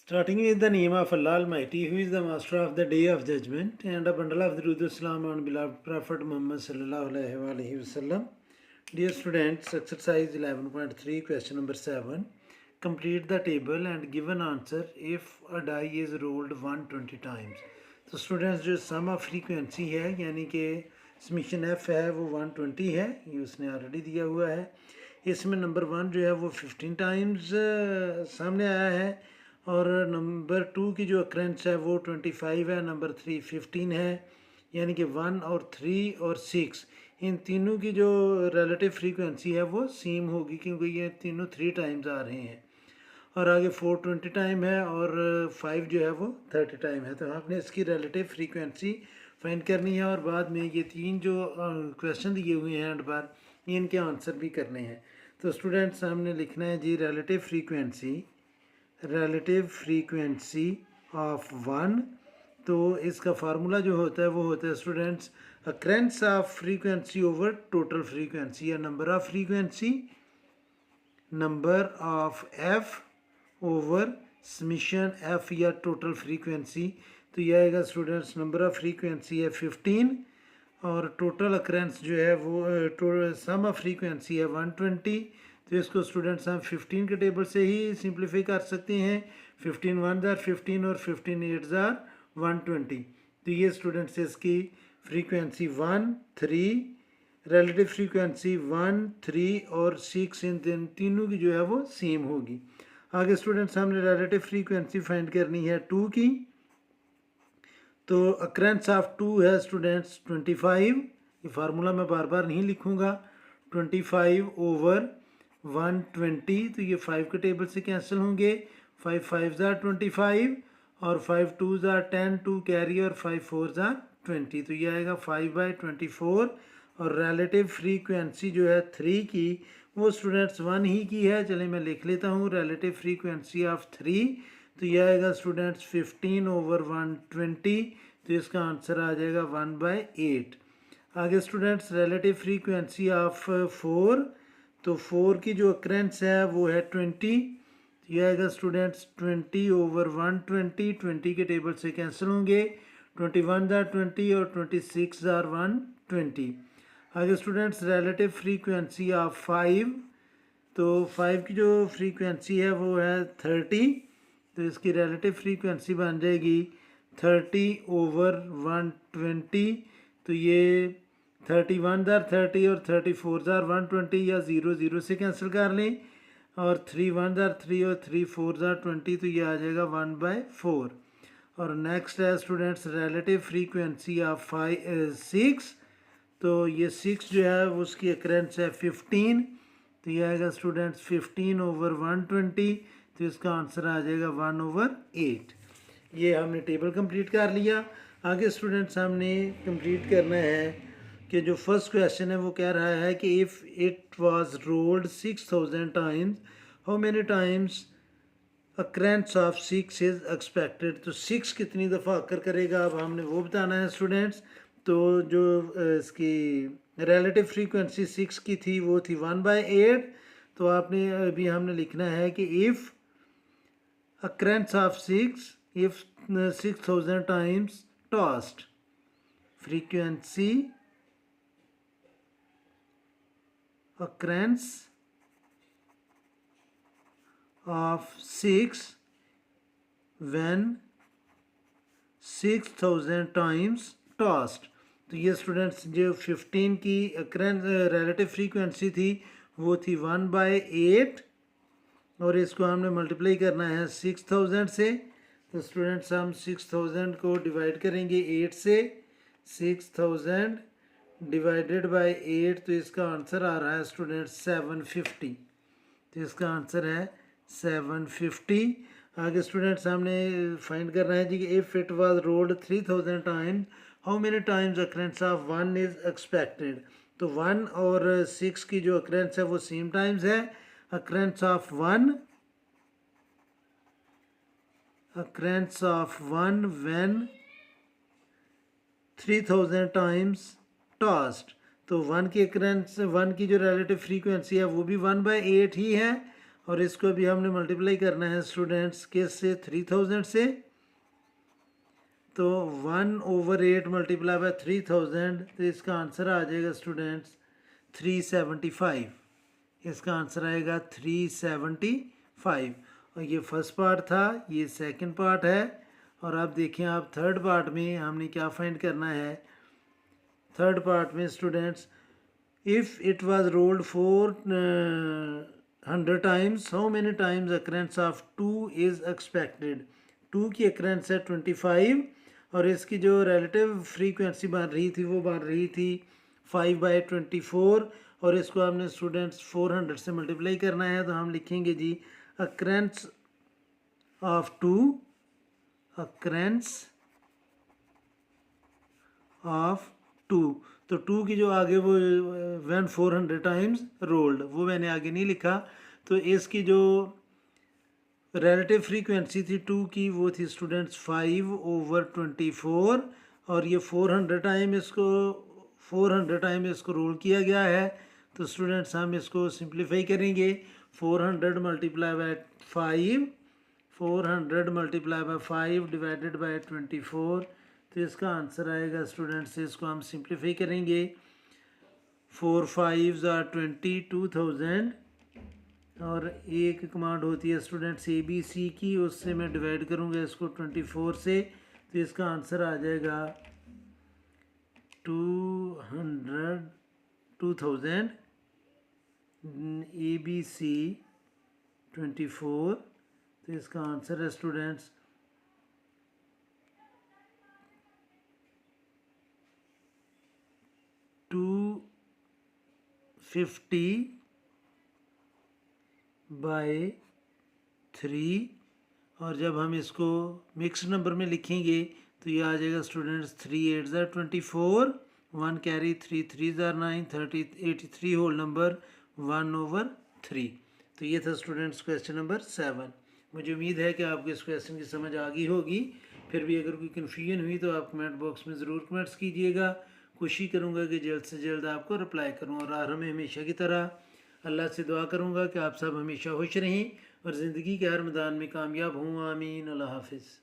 Starting with the name of Allah Almighty, who is the master of the day of judgment, and a bundle of Durud Salam on beloved Prophet Muhammad sallallahu alaihi wasallam. Dear students, exercise 11.3, question number 7. Complete the table and give an answer if a die is rolled 120 times. तो students जो सम of frequency है यानी कि summation F है वो 120 है, ये उसने ऑलरेडी दिया हुआ है। इसमें नंबर 1 जो है वो 15 टाइम्स सामने आया है, और नंबर 2 की जो अक्रेंस है वो 25 है, नंबर 3 15 है, यानी कि 1 और 3 और 6 इन तीनों की जो रिलेटिव फ्रीक्वेंसी है वो सेम होगी, क्योंकि ये तीनों 3 टाइम्स आ रहे हैं। और आगे 420 टाइम है और 5 जो है वो 30 टाइम है। तो आपने इसकी रिलेटिव फ्रीक्वेंसी फाइंड करनी है, और बाद में ये 3 जो क्वेश्चन दिए हुए हैं एंड पर इनके आंसर भी करने हैं। तो स्टूडेंट्स सामने लिखना है जी रिलेटिव फ्रीक्वेंसी ऑफ 1। तो इसका फार्मूला जो होता है वो होता है students occurrence of frequency over total frequency, या number of F over summation F या टोटल फ्रीक्वेंसी। तो यह आएगा स्टूडेंट्स नंबर ऑफ फ्रीक्वेंसी है 15 और टोटल अक्रेंस जो है वो सम ऑफ फ्रीक्वेंसी है 120। तो इसको स्टूडेंट्स हम 15 के टेबल से ही सिंप्लीफाई कर सकते हैं। 15 1 जार 15 और 15 8 जार 120। तो ये स्टूडेंट्स इसकी फ्रीक्वेंसी 1 3 रिलेटिव फ्रीक्वेंसी 1 3 और 6 इन तीनों की जो है वो सेम होगी। आगे स्टूडेंट्स हमने रिलेटिव फ्रीक्वेंसी फाइंड करनी है 2 की। तो अक्रेंस ऑफ 2 है स्टूडेंट्स 25। ये फार्मूला मैं बार बार नहीं लिखूँगा। 25 ओवर 120, तो ये 5 के टेबल से कैंसिल होंगे। 5 5 ज़ार 25 और 5 2 ज़ार 10, 2 कैरी और 5 4 ज़ार 20। तो ये आएगा 5/24। और रिलेटिव फ्रीक्वेंसी जो है 3 की वो स्टूडेंट्स 1 ही की है। चलिए मैं लिख लेता हूँ रिलेटिव फ्रीक्वेंसी ऑफ 3। तो ये आएगा स्टूडेंट्स 15 ओवर 120। तो इसका आंसर आ जाएगा 1/8। आगे स्टूडेंट्स रिलेटिव फ्रीक्वेंसी ऑफ 4। तो 4 की जो अक्रेंस है वो है 20। तो ये आएगा स्टूडेंट्स 20 ओवर 120। 20 के टेबल से कैंसिल होंगे। 21 ज़ार 20 और 26 ज़ार 120। आगे स्टूडेंट्स रिलेटिव फ्रीक्वेंसी ऑफ 5। तो 5 की जो फ्रीक्वेंसी है वो है 30। तो इसकी रिलेटिव फ्रीक्वेंसी बन जाएगी 30 ओवर 120। तो ये 31 ज़ार 30 और 34 ज़ार 120, या 0 0 से कैंसिल कर लें। और 3 1 ज़ार 3 और 3 4 ज़ार 20। तो ये आ जाएगा 1/4। और नेक्स्ट है स्टूडेंट्स रिलेटिव फ्रीक्वेंसी ऑफ 6। तो ये 6 जो है उसकी अक्रेंस है 15। तो ये आएगा स्टूडेंट्स 15 ओवर 120। तो इसका आंसर आ जाएगा 1/8। ये हमने टेबल कंप्लीट कर लिया। आगे स्टूडेंट्स हमने कंप्लीट करना है कि जो फर्स्ट क्वेश्चन है वो कह रहा है कि if it was rolled 6000 times how many times occurrence of 6 is expected. तो 6 कितनी दफ़ा अकर करेगा, अब हमने वो बताना है स्टूडेंट्स। तो जो इसकी रिलेटिव फ्रीक्वेंसी 6 की थी वो थी 1/8। तो आपने अभी हमने लिखना है कि if occurrence of 6 if 6000 times tossed, frequency occurrence of 6 when 6000 times tossed। तो ये स्टूडेंट्स जो 15 की रिलेटिव फ्रीक्वेंसी थी वो थी 1/8, और इसको हमने मल्टीप्लाई करना है 6000 से। तो स्टूडेंट्स हम 6000 को डिवाइड करेंगे 8 से। 6000 डिवाइडेड बाय 8, तो इसका आंसर आ रहा है स्टूडेंट्स 750। तो इसका आंसर है 750। आगे स्टूडेंट्स हमने फाइंड करना है जी कि if it was rolled 3000 times how many times occurrence of 1 is expected. तो 1 और 6 की जो अक्रेंस है वो सेम टाइम्स है। Occurrence of 1 when 3000 times tossed. तो 1 की जो रिलेटिव फ्रीक्वेंसी है वो भी 1/8 ही है, और इसको भी हमने मल्टीप्लाई करना है स्टूडेंट्स किस से, 3000 से। तो 1/8 मल्टीप्लाई बाय 3000, तो इसका आंसर आ जाएगा स्टूडेंट्स 375। इसका आंसर आएगा 375। और ये फर्स्ट पार्ट था, ये सेकंड पार्ट है। और अब देखिए आप थर्ड पार्ट में हमने क्या फाइंड करना है। थर्ड पार्ट में students, if it was rolled 400 times, how many times occurrence of 2 is expected. 2 की अक्रेंस है 25 और इसकी जो रिलेटिव फ्रीक्वेंसी बन रही थी वो बन रही थी 5/24। और इसको हमने स्टूडेंट्स 400 से मल्टीप्लाई करना है। तो हम लिखेंगे जी अक्रेंस ऑफ 2, अक्रेंस ऑफ 2। तो 2 की जो आगे वो व्हेन 400 टाइम्स रोल्ड, वो मैंने आगे नहीं लिखा। तो इसकी जो रिलेटिव फ्रीक्वेंसी थी 2 की वो थी स्टूडेंट्स 5/24। और ये 400 टाइम इसको रोल किया गया है। तो स्टूडेंट्स हम इसको सिंप्लीफाई करेंगे। 400 multiply by 5, 400 multiply by 5 divided by 24। तो इसका आंसर आएगा स्टूडेंट्स, इसको हम सिंप्लीफाई करेंगे। 4 5s are 20, 2000। और एक कमांड होती है स्टूडेंट्स ABC की, उससे मैं डिवाइड करूँगा इसको 24 से। तो इसका आंसर आ जाएगा 2000 ABC 24। तो इसका आंसर है स्टूडेंट्स 250/3। और जब हम इसको मिक्स नंबर में लिखेंगे तो ये आ जाएगा students 3 8s are 24, 1 carry, 3 3s are 9, 83 whole number 1/3। तो ये था स्टूडेंट्स क्वेश्चन नंबर 7। मुझे उम्मीद है कि आपको इस क्वेश्चन की समझ आ गई होगी। फिर भी अगर कोई कन्फ्यूजन हुई तो आप कमेंट बॉक्स में ज़रूर कमेंट्स कीजिएगा। कोशिश करूँगा कि जल्द से जल्द आपको रिप्लाई करूँ। और हमें हमेशा की तरह अल्लाह से दुआ करूँगा कि आप सब हमेशा खुश रहें और ज़िंदगी के हर मैदान में कामयाब हों। आमीन। अल्लाह हाफिज़।